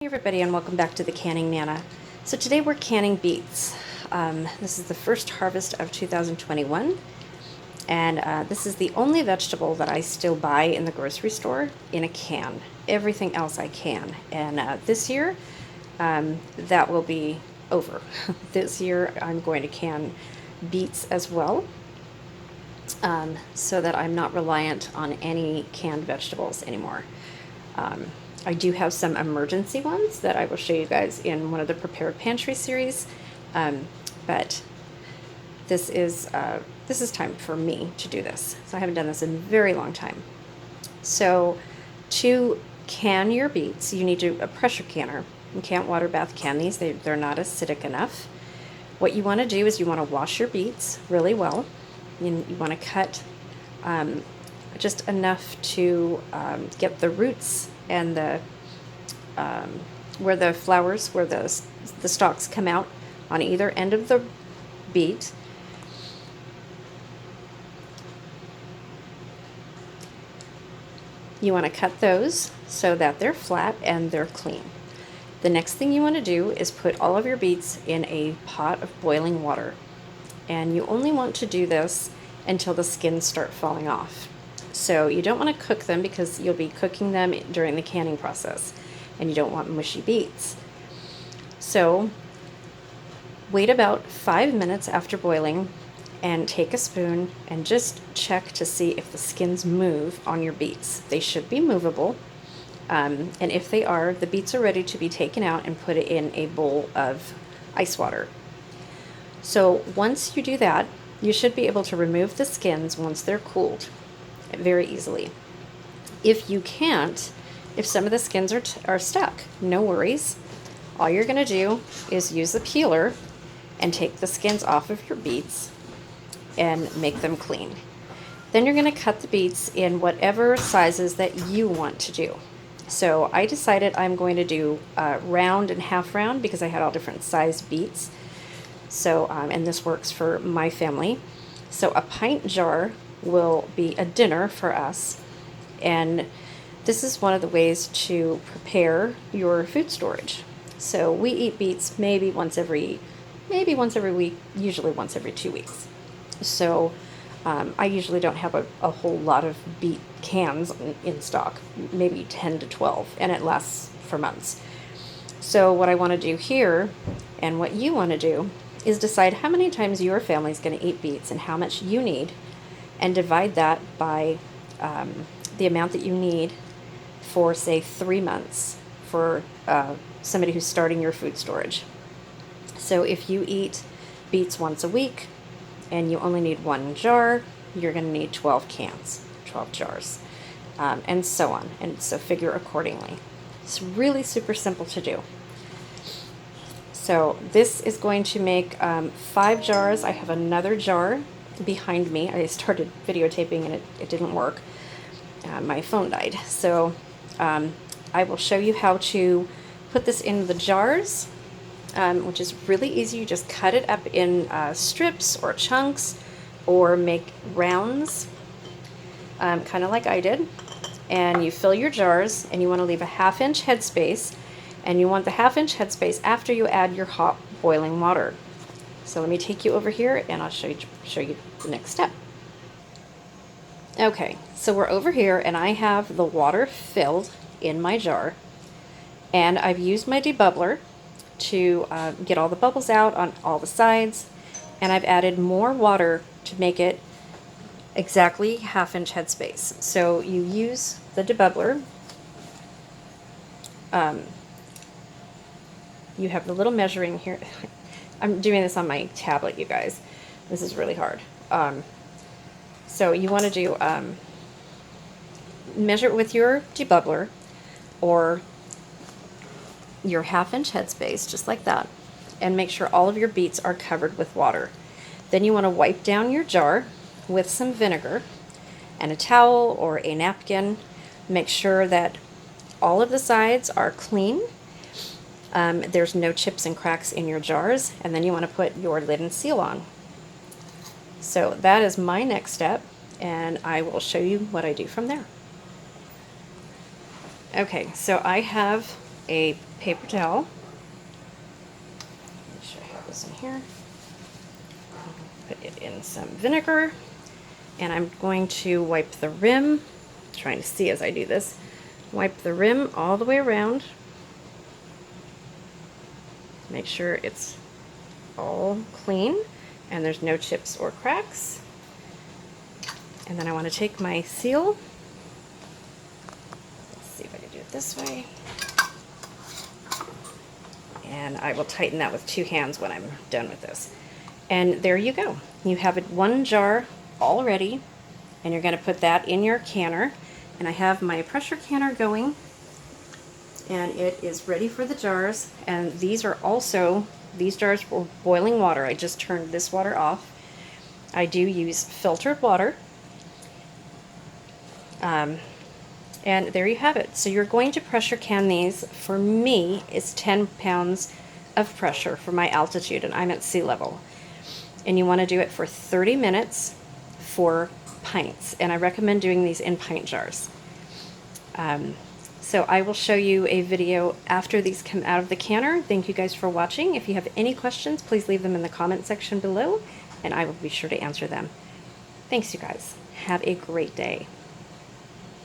Hey everybody, and welcome back to the Canning Nana. So today we're canning beets. This is the first harvest of 2021, and this is the only vegetable that I still buy in the grocery store in a can. Everything else I can, and this year that will be over. This year I'm going to can beets as well, so that I'm not reliant on any canned vegetables anymore. I do have some emergency ones that I will show you guys in one of the Prepared Pantry series, but this is time for me to do this. So I haven't done this in a very long time. So to can your beets, you need a pressure canner. You can't water bath can these; they're not acidic enough. What you want to do is you want to wash your beets really well. You want to cut just enough to get the roots and the where the flowers, where the stalks come out on either end of the beet. You want to cut those so that they're flat and they're clean. The next thing you want to do is put all of your beets in a pot of boiling water. And you only want to do this until the skins start falling off. So you don't want to cook them because you'll be cooking them during the canning process, and you don't want mushy beets. So wait about 5 minutes after boiling and take a spoon and just check to see if the skins move on your beets. They should be movable, and if they are, the beets are ready to be taken out and put in a bowl of ice water. So once you do that, you should be able to remove the skins once they're cooled very easily. If you can't, if some of the skins are stuck, no worries. All you're going to do is use the peeler and take the skins off of your beets and make them clean. Then you're going to cut the beets in whatever sizes that you want to do. So I decided I'm going to do round and half round because I had all different size beets. So, and this works for my family. So a pint jar will be a dinner for us, and this is one of the ways to prepare your food storage. So we eat beets maybe once every week, usually once every 2 weeks. So I usually don't have a whole lot of beet cans in stock, maybe 10 to 12, and it lasts for months. So what I want to do here, and what you want to do, is decide how many times your family is going to eat beets and how much you need, and divide that by the amount that you need for, say, 3 months for somebody who's starting your food storage. So if you eat beets once a week and you only need 1 jar, you're going to need 12 cans, 12 jars, and so on. And so figure accordingly. It's really super simple to do. So this is going to make 5 jars. I have another jar behind me. I started videotaping and it didn't work. My phone died. So I will show you how to put this in the jars, which is really easy. You just cut it up in strips or chunks, or make rounds, kind of like I did. And you fill your jars, and you want to leave a 1/2 inch headspace, and you want the 1/2 inch headspace after you add your hot boiling water. So let me take you over here and I'll show you the next step. Okay, so we're over here and I have the water filled in my jar, and I've used my debubbler to get all the bubbles out on all the sides, and I've added more water to make it exactly 1/2 inch headspace. So you use the debubbler. You have the little measuring here. I'm doing this on my tablet, you guys. This is really hard. So you want to do measure it with your debubbler or your 1/2 inch headspace, just like that, and make sure all of your beets are covered with water. Then you want to wipe down your jar with some vinegar and a towel or a napkin. Make sure that all of the sides are clean. There's no chips and cracks in your jars, and then you want to put your lid and seal on. So that is my next step, and I will show you what I do from there. Okay, so I have a paper towel. Make sure I have this in here. Put it in some vinegar, and I'm going to wipe the rim, trying to see as I do this, wipe the rim all the way around. Make sure it's all clean and there's no chips or cracks. And then I want to take my seal. Let's see if I can do it this way. And I will tighten that with 2 hands when I'm done with this. And there you go. You have it 1 jar all ready, and you're going to put that in your canner. And I have my pressure canner going, and it is ready for the jars. And these are also, these jars for boiling water. I just turned this water off. I do use filtered water. And there you have it. So you're going to pressure can these. For me, it's 10 pounds of pressure for my altitude, and I'm at sea level. And you want to do it for 30 minutes for pints. And I recommend doing these in pint jars. So I will show you a video after these come out of the canner. Thank you guys for watching. If you have any questions, please leave them in the comment section below, and I will be sure to answer them. Thanks, you guys. Have a great day.